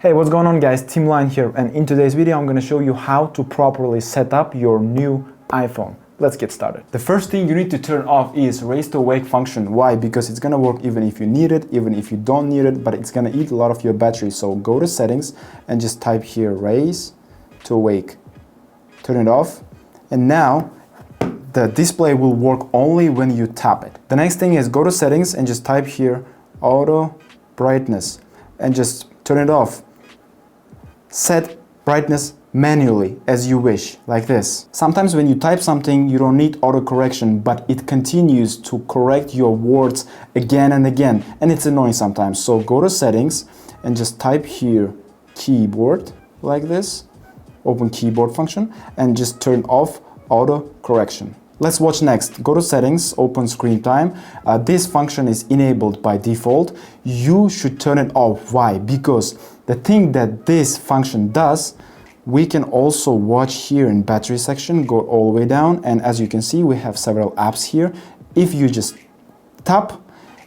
Hey, what's going on guys, Team Line here, and in today's video I'm going to show you how to properly set up your new iPhone. Let's get started. The first thing you need to turn off is raise to wake function. Why? Because it's going to work even if you need it, even if you don't need it, but it's going to eat a lot of your battery. So go to settings and just type here raise to wake. Turn it off, and now the display will work only when you tap it. The next thing is go to settings and just type here auto brightness and just turn it off. Set brightness manually as you wish, like this. Sometimes when you type something, you don't need auto correction, but it continues to correct your words again and again, and it's annoying sometimes. So go to settings and just type here keyboard, like this, open keyboard function, and just turn off auto correction. Let's watch next. Go to settings, open screen time. This function is enabled by default. You should turn it off. Why? Because the thing that this function does, we can also watch here in battery section, go all the way down, and as you can see, we have several apps here. If you just tap,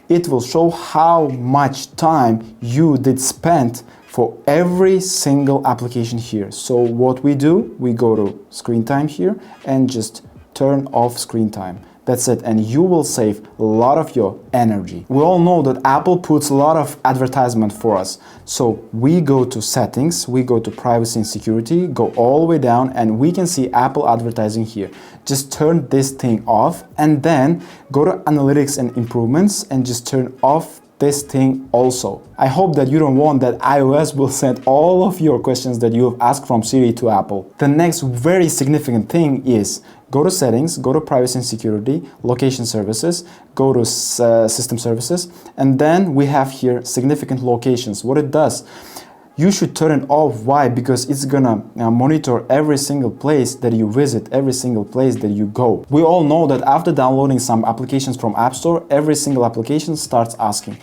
it will show how much time you did spend for every single application here. So what we do, we go to screen time here and just turn off screen time. That's it, and you will save a lot of your energy. We all know that Apple puts a lot of advertisement for us. So we go to settings, we go to privacy and security, go all the way down, and we can see Apple advertising here. Just turn this thing off, and then go to analytics and improvements and just turn off this thing also. I hope that you don't want that iOS will send all of your questions that you have asked from Siri to Apple. The next very significant thing is go to settings, go to privacy and security, location services, go to system services, and then we have here significant locations. What it does, you should turn it off. Why? Because it's gonna monitor every single place that you visit, every single place that you go. We all know that after downloading some applications from App Store, every single application starts asking,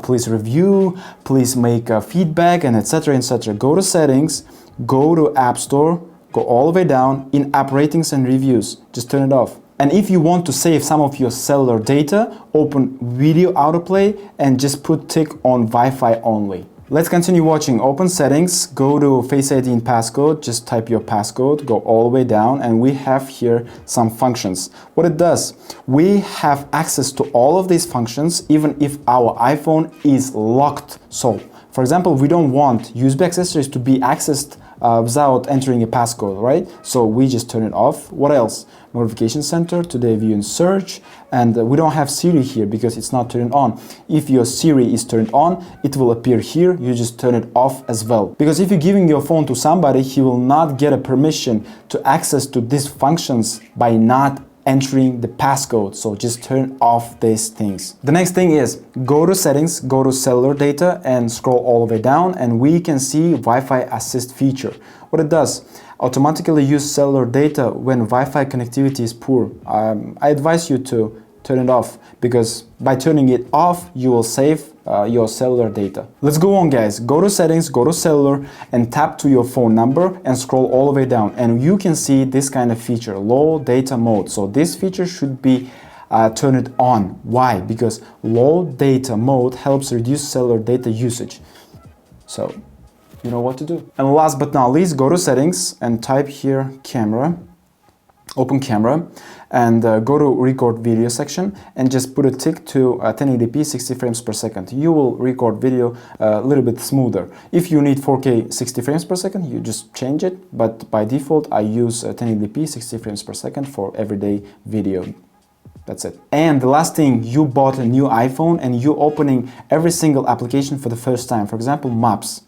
please review, please make feedback, and etc. etc. Go to settings, go to App Store, go all the way down, in app ratings and reviews, just turn it off. And if you want to save some of your cellular data, open video autoplay and just put tick on Wi-Fi only. Let's continue watching. Open settings, go to Face ID and passcode, just type your passcode, go all the way down, and we have here some functions. What it does, we have access to all of these functions even if our iPhone is locked. So, for example, we don't want USB accessories to be accessed without entering a passcode, right? So we just turn it off. What else? Notification center, today view and search, and we don't have Siri here because it's not turned on. If your Siri is turned on, it will appear here. You just turn it off as well, because if you're giving your phone to somebody, he will not get a permission to access to these functions by not entering the passcode. So just turn off these things. The next thing is go to settings, go to cellular data, and scroll all the way down, and we can see Wi-Fi assist feature. What it does, automatically use cellular data when Wi-Fi connectivity is poor. I advise you to turn it off, because by turning it off you will save your cellular data. Let's go on guys, go to settings, go to cellular, and tap to your phone number and scroll all the way down, and you can see this kind of feature, low data mode. So this feature should be turned on. Why? Because low data mode helps reduce cellular data usage. So you know what to do. And last but not least, go to settings and type here camera, open camera, and go to record video section and just put a tick to 1080p 60 frames per second. You will record video a little bit smoother. If you need 4K 60 frames per second, you just change it, but by default I use 1080p 60 frames per second for everyday video. That's it. And the last thing, you bought a new iPhone and you're opening every single application for the first time, for example Maps,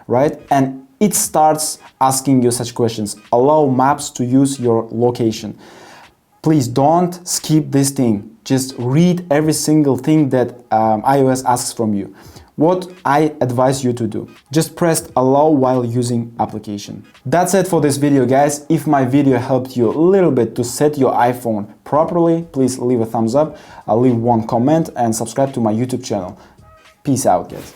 right? And it starts asking you such questions. Allow Maps to use your location. Please don't skip this thing. Just read every single thing that iOS asks from you. What I advise you to do, just press allow while using application. That's it for this video guys. If my video helped you a little bit to set your iPhone properly, please leave a thumbs up, leave one comment and subscribe to my YouTube channel. Peace out guys.